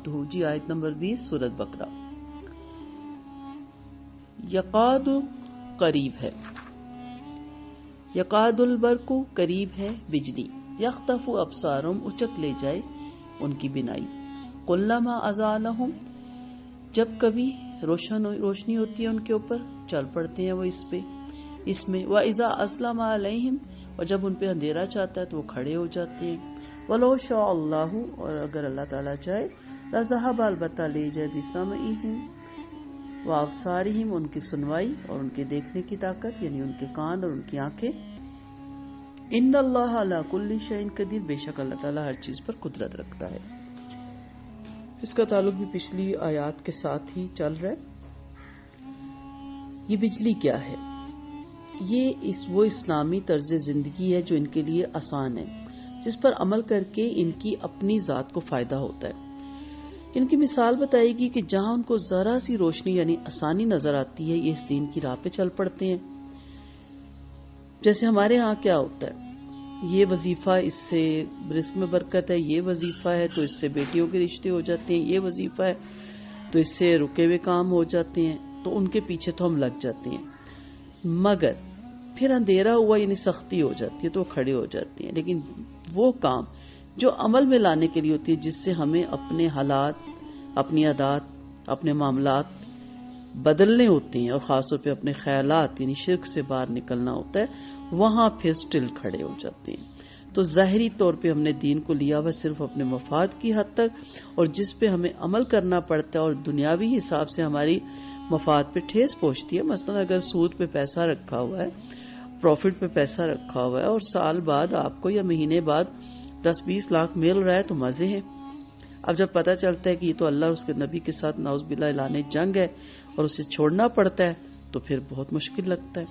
آیاتہ جی آیت نمبر 20 سورۃ بقرہ. یقاد قریب ہے، یقاد البرق قریب ہے بجلی، یخطف ابصارہم اچک لے جائے ان کی بینائی، کلما اضاء لہم جب کبھی روشنی ہوتی ہے ان کے اوپر چل پڑتے ہیں وہ اس میں وَإِذَا أَظْلَمَ عَلَيْهِمْ اور جب ان پہ اندھیرا چاہتا ہے تو وہ کھڑے ہو جاتے ہیں. وَلَوْ شَاءَ اللَّهُ اور اگر اللہ تعالیٰ چاہے لَذَهَبَ البتہ لے جائے بِسَمْعِهِمْ وَأَبْصَارِهِمْ ان کی سنوائی اور ان کے دیکھنے کی طاقت، یعنی ان کے کان اور ان کی آنکھیں. ان اللہ علی کل شیء قدیر بے شک اللہ تعالیٰ ہر چیز پر قدرت رکھتا ہے. اس کا تعلق بھی پچھلی آیات کے ساتھ ہی چل رہا ہے. یہ بجلی کیا ہے؟ یہ وہ اسلامی طرز زندگی ہے جو ان کے لیے آسان ہے، جس پر عمل کر کے ان کی اپنی ذات کو فائدہ ہوتا ہے. ان کی مثال بتائے گی کہ جہاں ان کو ذرا سی روشنی یعنی آسانی نظر آتی ہے یہ اس دین کی راہ پہ چل پڑتے ہیں. جیسے ہمارے ہاں کیا ہوتا ہے، یہ وظیفہ اس سے رزق میں برکت ہے، یہ وظیفہ ہے تو اس سے بیٹیوں کے رشتے ہو جاتے ہیں، یہ وظیفہ ہے تو اس سے رکے ہوئے کام ہو جاتے ہیں، تو ان کے پیچھے تو ہم لگ جاتے ہیں. مگر پھر اندھیرا ہوا یعنی سختی ہو جاتی ہے تو وہ کھڑے ہو جاتے ہیں. لیکن وہ کام جو عمل میں لانے کے لیے ہوتی ہے، جس سے ہمیں اپنے حالات، اپنی عادات، اپنے معاملات بدلنے ہوتے ہیں اور خاص طور پہ اپنے خیالات یعنی شرک سے باہر نکلنا ہوتا ہے، وہاں پھر سٹل کھڑے ہو جاتے ہیں. تو ظاہری طور پہ ہم نے دین کو لیا ہوا صرف اپنے مفاد کی حد تک، اور جس پہ ہمیں عمل کرنا پڑتا ہے اور دنیاوی حساب سے ہماری مفاد پہ ٹھیس پہنچتی ہے. مثلا اگر سود پہ پیسہ رکھا ہوا ہے، پروفٹ پہ پیسہ رکھا ہوا ہے اور سال بعد آپ کو یا مہینے بعد 10-20 لاکھ مل رہا ہے تو مزے ہیں. اب جب پتہ چلتا ہے کہ یہ تو اللہ اور اس کے نبی کے ساتھ نعوذ باللہ اعلان جنگ ہے اور اسے چھوڑنا پڑتا ہے تو پھر بہت مشکل لگتا ہے.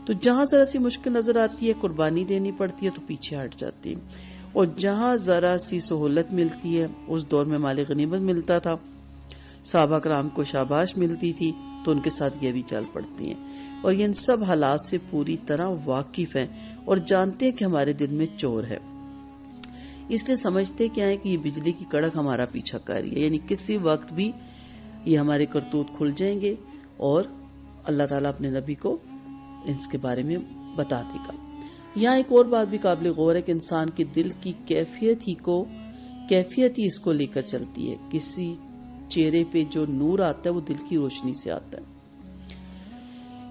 تو جہاں ذرا سی مشکل نظر آتی ہے، قربانی دینی پڑتی ہے تو پیچھے ہٹ جاتی ہے. اور جہاں ذرا سی سہولت ملتی ہے، اس دور میں مال غنیمت ملتا تھا، صحابہ کرام کو شاباش ملتی تھی، تو ان کے ساتھ یہ بھی چل پڑتی ہیں. اور یہ ان سب حالات سے پوری طرح واقف ہیں اور جانتے ہیں کہ ہمارے دل میں چور ہے، اس لیے سمجھتے کیا ہے کہ یہ بجلی کی کڑک ہمارا پیچھا کر رہی ہے، یعنی کسی وقت بھی یہ ہمارے کرتوت کھل جائیں گے اور اللہ تعالیٰ اپنے نبی کو اس کے بارے میں بتا دے گا. یہاں ایک اور بات بھی قابل غور ہے کہ انسان کے دل کی کیفیت ہی اس کو لے کر چلتی ہے. کسی چہرے پہ جو نور آتا ہے وہ دل کی روشنی سے آتا ہے.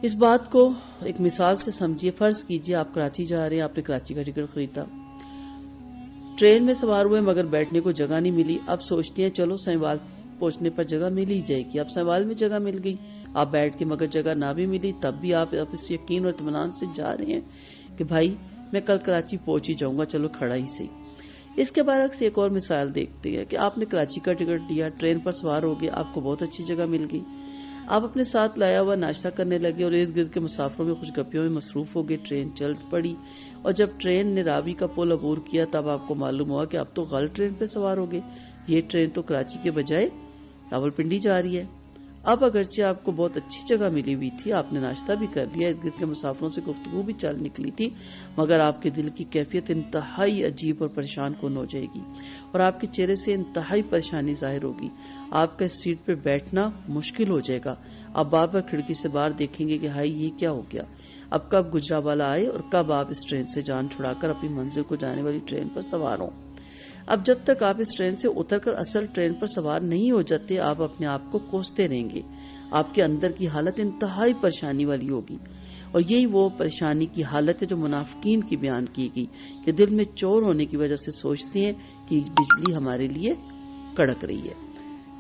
اس بات کو ایک مثال سے سمجھیے. فرض کیجئے آپ کراچی جا رہے ہیں، آپ نے کراچی کا ٹکٹ خریدا، ٹرین میں سوار ہوئے مگر بیٹھنے کو جگہ نہیں ملی. اب سوچتے ہیں چلو سہیوال پہنچنے پر جگہ مل ہی جائے گی. اب سہیوال میں جگہ مل گئی، آپ بیٹھ کے مگر جگہ نہ بھی ملی، تب بھی آپ اس یقین اور اطمینان سے جا رہے ہیں کہ بھائی میں کل کراچی پہنچ ہی جاؤں گا، چلو کھڑا ہی صحیح. اس کے برعکس ایک اور مثال دیکھتے ہیں کہ آپ نے کراچی کا ٹکٹ لیا، ٹرین پر سوار ہو گئے، آپ کو بہت اچھی جگہ مل گئی، آپ اپنے ساتھ لایا ہوا ناشتہ کرنے لگے اور ارد گرد کے مسافروں میں خوش گپیوں میں مصروف ہو گئے. ٹرین چل پڑی اور جب ٹرین نے راوی کا پل عبور کیا تب آپ کو معلوم ہوا کہ آپ تو غلط ٹرین پہ سوار ہو گئے. یہ ٹرین تو کراچی کے بجائے راولپنڈی جا رہی ہے. اب اگرچہ آپ کو بہت اچھی جگہ ملی ہوئی تھی، آپ نے ناشتہ بھی کر لیا، ارد گرد کے مسافروں سے گفتگو بھی چل نکلی تھی، مگر آپ کے دل کی کیفیت انتہائی عجیب اور پریشان کن ہو جائے گی اور آپ کے چہرے سے انتہائی پریشانی ظاہر ہوگی. آپ کا اس سیٹ پہ بیٹھنا مشکل ہو جائے گا. آپ بار بار کھڑکی سے باہر دیکھیں گے کہ ہائی یہ کیا ہو گیا، اب کب گجرا والا آئے اور کب آپ اس ٹرین سے جان چھڑا کر اپنی منزل کو جانے والی ٹرین پر سوار ہوں. اب جب تک آپ اس ٹرین سے اتر کر اصل ٹرین پر سوار نہیں ہو جاتے، آپ اپنے آپ کو کوستے رہیں گے. آپ کے اندر کی حالت انتہائی پریشانی والی ہوگی. اور یہی وہ پریشانی کی حالت ہے جو منافقین کی بیان کی گئی کہ دل میں چور ہونے کی وجہ سے سوچتے ہیں کہ بجلی ہمارے لیے کڑک رہی ہے.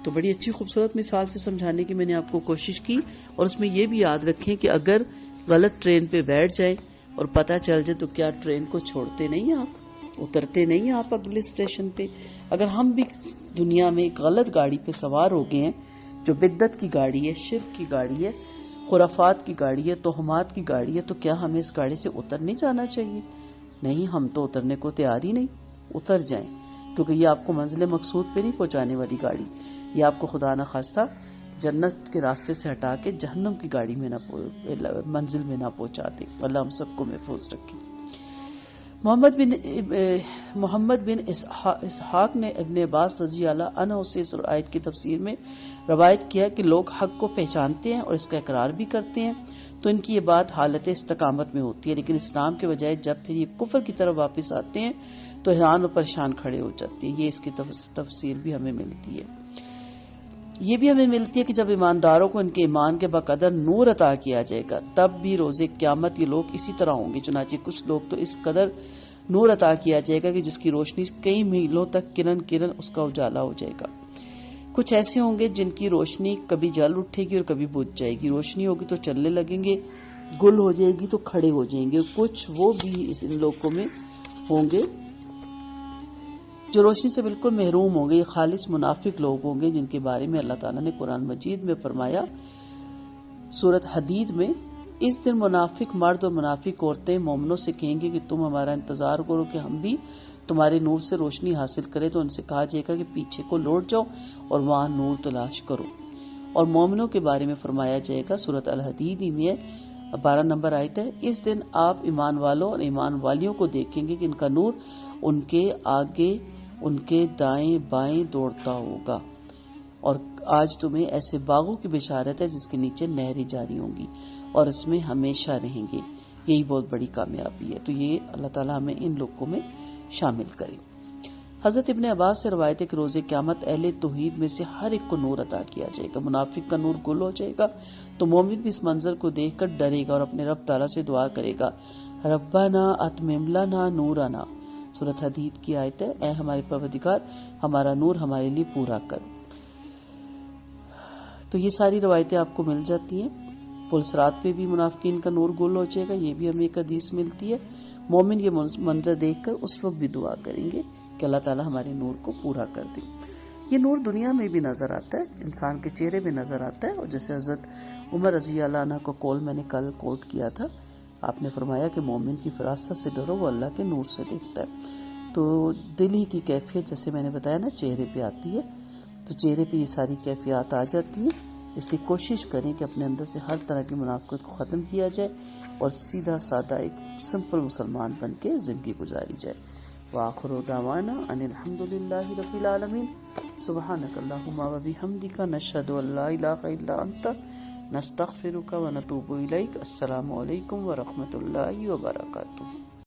تو بڑی اچھی خوبصورت مثال سے سمجھانے کی میں نے آپ کو کوشش کی. اور اس میں یہ بھی یاد رکھیں کہ اگر غلط ٹرین پہ بیٹھ جائے اور پتہ چل جائے تو کیا ٹرین کو چھوڑتے نہیں، آپ اترتے نہیں آپ اگلے اسٹیشن پہ. اگر ہم بھی دنیا میں ایک غلط گاڑی پہ سوار ہو گئے ہیں جو بدعت کی گاڑی ہے، شرک کی گاڑی ہے، خرافات کی گاڑی ہے، توہمات کی گاڑی ہے، تو کیا ہمیں اس گاڑی سے اتر نہیں جانا چاہیے؟ نہیں، ہم تو اترنے کو تیار ہی نہیں. اتر جائیں، کیونکہ یہ آپ کو منزل مقصود پہ نہیں پہنچانے والی گاڑی، یہ آپ کو خدا نخواستہ جنت کے راستے سے ہٹا کے جہنم کی گاڑی میں منزل میں نہ پہنچا دے. اللہ ہم سب کو محفوظ رکھے. محمد بن اسحاق نے ابن عباس رضی اللہ عنہ سے اس آیت کی تفسیر میں روایت کیا کہ لوگ حق کو پہچانتے ہیں اور اس کا اقرار بھی کرتے ہیں تو ان کی یہ بات حالت استقامت میں ہوتی ہے، لیکن اسلام کے بجائے جب پھر یہ کفر کی طرف واپس آتے ہیں تو حیران اور پریشان کھڑے ہو جاتے ہیں۔ یہ اس کی تفسیر بھی ہمیں ملتی ہے۔ یہ بھی ہمیں ملتی ہے کہ جب ایمانداروں کو ان کے ایمان کے بقدر نور عطا کیا جائے گا تب بھی روز قیامت یہ لوگ اسی طرح ہوں گے، چنانچہ کچھ لوگ تو اس قدر نور عطا کیا جائے گا کہ جس کی روشنی کئی میلوں تک کرن اس کا اجالا ہو جائے گا۔ کچھ ایسے ہوں گے جن کی روشنی کبھی جل اٹھے گی اور کبھی بجھ جائے گی، روشنی ہوگی تو چلنے لگیں گے، گل ہو جائے گی تو کھڑے ہو جائیں گے۔ کچھ وہ بھی ان لوگوں میں ہوں گے جو روشنی سے بالکل محروم ہوں گے، یہ خالص منافق لوگ ہوں گے جن کے بارے میں اللہ تعالیٰ نے قرآن مجید میں فرمایا سورۃ حدید میں، اس دن منافق مرد اور منافق عورتیں مومنوں سے کہیں گے کہ تم ہمارا انتظار کرو کہ ہم بھی تمہارے نور سے روشنی حاصل کریں، تو ان سے کہا جائے گا کہ پیچھے کو لوٹ جاؤ اور وہاں نور تلاش کرو۔ اور مومنوں کے بارے میں فرمایا جائے گا سورۃ الحدید ہی میں 12 نمبر آیت ہے، اس دن آپ ایمان والوں اور ایمان والیوں کو دیکھیں گے کہ ان کا نور ان کے آگے ان کے دائیں بائیں دوڑتا ہوگا، اور آج تمہیں ایسے باغوں کی بشارت ہے جس کے نیچے نہریں جاری ہوں گی اور اس میں ہمیشہ رہیں گے، یہی بہت بڑی کامیابی ہے۔ تو یہ اللہ تعالیٰ ہمیں ان لوگوں میں شامل کرے۔ حضرت ابن عباس سے روایت ہے کہ روز قیامت اہل توحید میں سے ہر ایک کو نور عطا کیا جائے گا، منافق کا نور گل ہو جائے گا تو مومن بھی اس منظر کو دیکھ کر ڈرے گا اور اپنے رب تعالیٰ سے دعا کرے گا، ربنا اتمم لنا نورنا، سورۃ حدید کی آیت ہے، اے ہمارے پروردگار ہمارا نور ہمارے لیے پورا کر۔ تو یہ ساری روایتیں آپ کو مل جاتی ہیں۔ پل صراط پہ بھی منافقین کا نور گل ہو جائے گا، یہ بھی ہمیں ایک حدیث ملتی ہے۔ مومن یہ منظر دیکھ کر اس وقت بھی دعا کریں گے کہ اللہ تعالیٰ ہمارے نور کو پورا کر دے۔ یہ نور دنیا میں بھی نظر آتا ہے، انسان کے چہرے میں نظر آتا ہے، اور جیسے حضرت عمر رضی اللہ عنہ کو قول میں نے کل کوٹ کیا تھا، آپ نے فرمایا کہ مومن کی فراست سے ڈرو، وہ اللہ کے نور سے دیکھتا ہے۔ تو دل ہی کی کیفیت جیسے میں نے بتایا نا چہرے پہ آتی ہے، تو چہرے پہ یہ ساری کیفیات آ جاتی ہیں، اس لیے کوشش کریں کہ اپنے اندر سے ہر طرح کی منافقت کو ختم کیا جائے اور سیدھا سادہ ایک سمپل مسلمان بن کے زندگی گزاری جائے۔ وآخر دعوانا ان الحمد للہ رب العالمین، سبحانک اللہم و بحمدک، نشہد ان لا الہ الا انت، نستغفرک و نتوب الیک۔ السلام علیکم ورحمۃ اللہ وبرکاتہ۔